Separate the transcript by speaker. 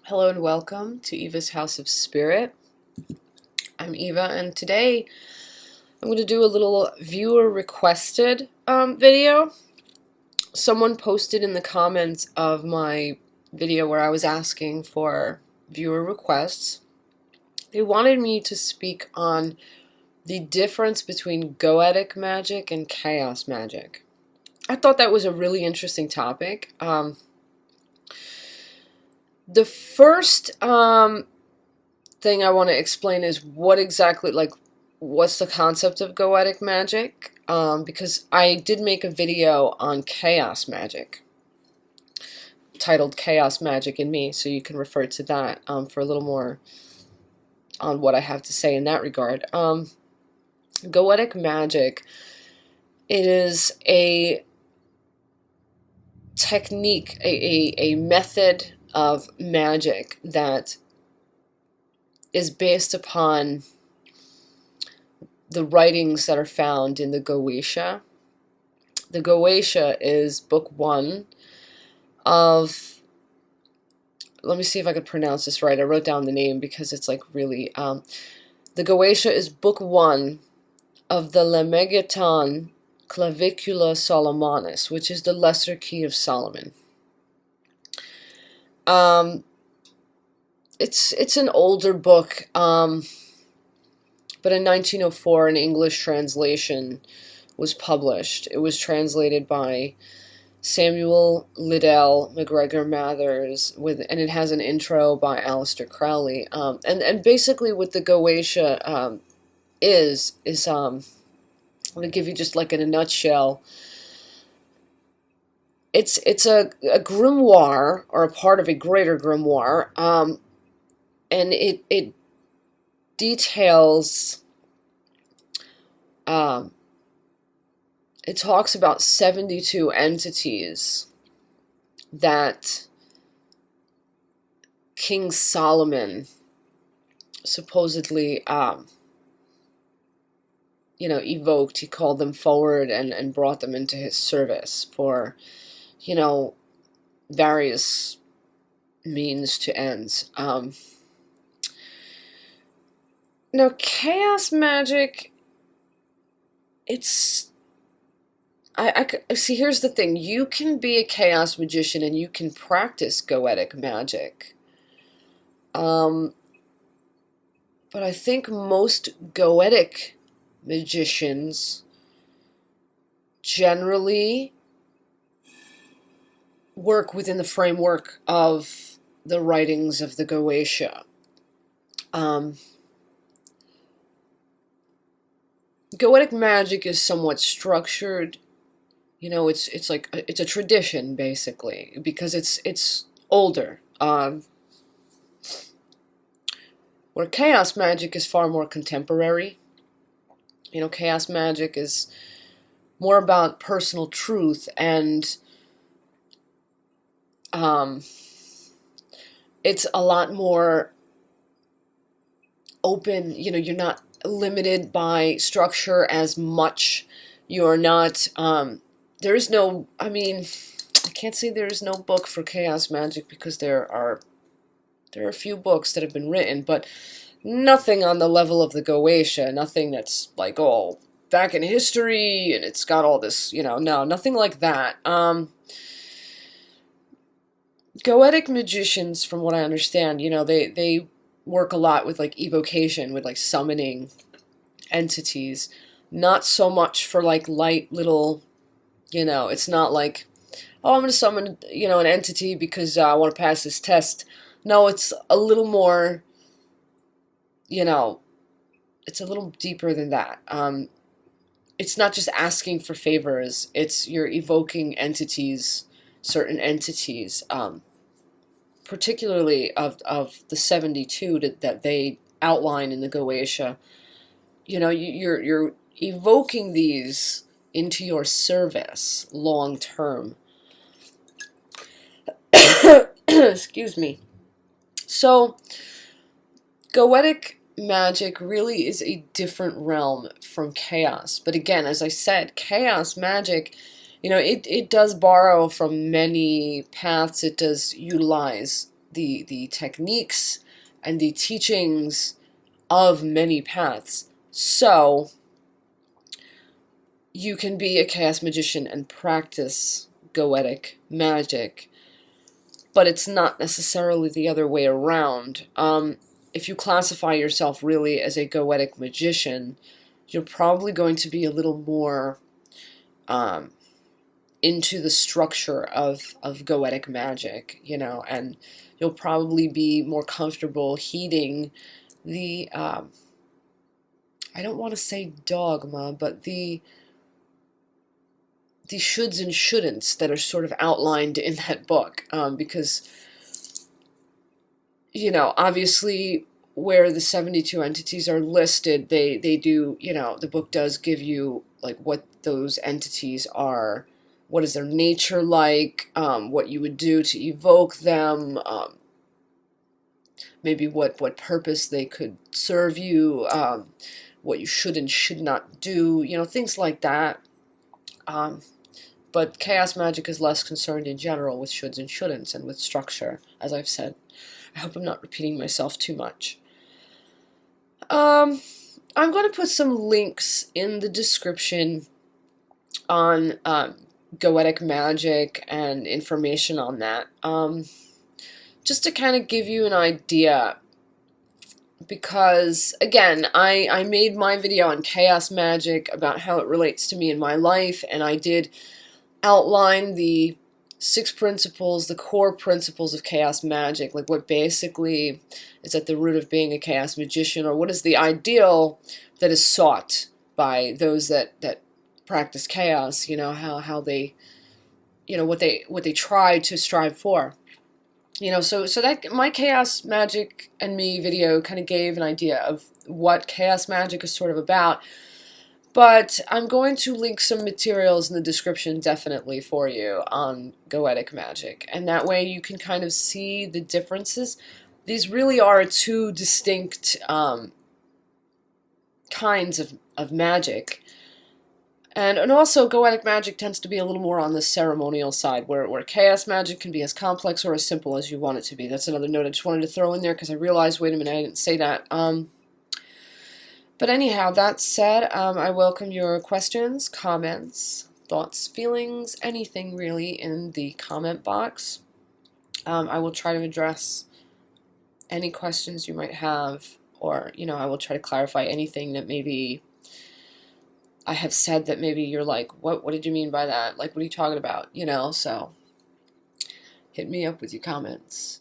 Speaker 1: Hello and welcome to Eva's House of Spirit. I'm Eva, and today I'm going to do a little viewer requested video. Someone posted in the comments of my video where I was asking for viewer requests. They wanted me to speak on the difference between Goetic Magick and Chaos Magick. I thought that was a really interesting topic. The first thing I want to explain is what's the concept of Goetic Magick, because I did make a video on Chaos Magick titled Chaos Magick in Me, so you can refer to that for a little more on what I have to say in that regard. Goetic Magick, it is a technique, a method of magic that is based upon the writings that are found in the Goetia. The Goetia is book 1 of, let me see if I could pronounce this right. I wrote down the name because it's like really, the Goetia is book 1 of the Lemegeton Clavicula Solomonis, which is the lesser key of Solomon. It's an older book, but in 1904 an English translation was published. It was translated by Samuel Liddell McGregor Mathers, and it has an intro by Aleister Crowley. And basically what the Goetia is I'm going to give you just like in a nutshell. It's a grimoire, or a part of a greater grimoire, and it details, it talks about 72 entities that King Solomon supposedly, evoked. He called them forward and brought them into his service for, various means to ends. Now, Chaos Magick, I see, here's the thing. You can be a Chaos Magician and you can practice Goetic Magick. But I think most Goetic magicians generally work within the framework of the writings of the Goetia. Goetic Magick is somewhat structured. It's like it's a tradition basically, because it's older. Where Chaos Magick is far more contemporary. Chaos Magick is more about personal truth, and it's a lot more open. You're not limited by structure as much. You're not, there is no, I can't say there is no book for Chaos Magick, because there are a few books that have been written, but nothing on the level of the Goetia, nothing that's like, oh, back in history, and it's got all this, no, nothing like that. Goetic magicians, from what I understand, they work a lot with like evocation, with like summoning entities, not so much for like light little, it's not like, oh, I'm going to summon, an entity because I want to pass this test. No, it's a little more, it's a little deeper than that. It's not just asking for favors, you're evoking entities, certain entities, particularly of the 72 that they outline in the Goetia. You're evoking these into your service long term. Excuse me. So, Goetic Magick really is a different realm from Chaos. But again, as I said, Chaos Magick, it does borrow from many paths. It does utilize the techniques and the teachings of many paths. So you can be a chaos magician and practice Goetic magic, but it's not necessarily the other way around. If you classify yourself really as a Goetic magician, you're probably going to be a little more into the structure of Goetic magic, you know, and you'll probably be more comfortable heeding the, I don't want to say dogma, but the shoulds and shouldn'ts that are sort of outlined in that book, because, you know, obviously where the 72 entities are listed, they do, you know, the book does give you like what those entities are, what is their nature like, what you would do to evoke them, maybe what purpose they could serve you, what you should and should not do, you know, things like that. But Chaos Magic is less concerned in general with shoulds and shouldn'ts and with structure, as I've said. I hope I'm not repeating myself too much. I'm going to put some links in the description on Goetic Magick and information on that, just to kind of give you an idea. Because, again, I made my video on Chaos Magic about how it relates to me in my life, and I did outline the 6 principles, the core principles of Chaos Magic, like what basically is at the root of being a Chaos Magician, or what is the ideal that is sought by those that practice chaos, you know, how they, you know, what they try to strive for. You know, so that my Chaos Magic and Me video kind of gave an idea of what Chaos Magic is sort of about. But I'm going to link some materials in the description definitely for you on Goetic Magic. And that way you can kind of see the differences. These really are 2 distinct kinds of magic. And also Goetic Magic tends to be a little more on the ceremonial side, where Chaos Magic can be as complex or as simple as you want it to be. That's another note I just wanted to throw in there because I realized, wait a minute, I didn't say that. But anyhow, that said, I welcome your questions, comments, thoughts, feelings, anything really in the comment box. I will try to address any questions you might have, or, you know, I will try to clarify anything that maybe I have said that maybe you're like, what did you mean by that? Like, what are you talking about? You know, so hit me up with your comments.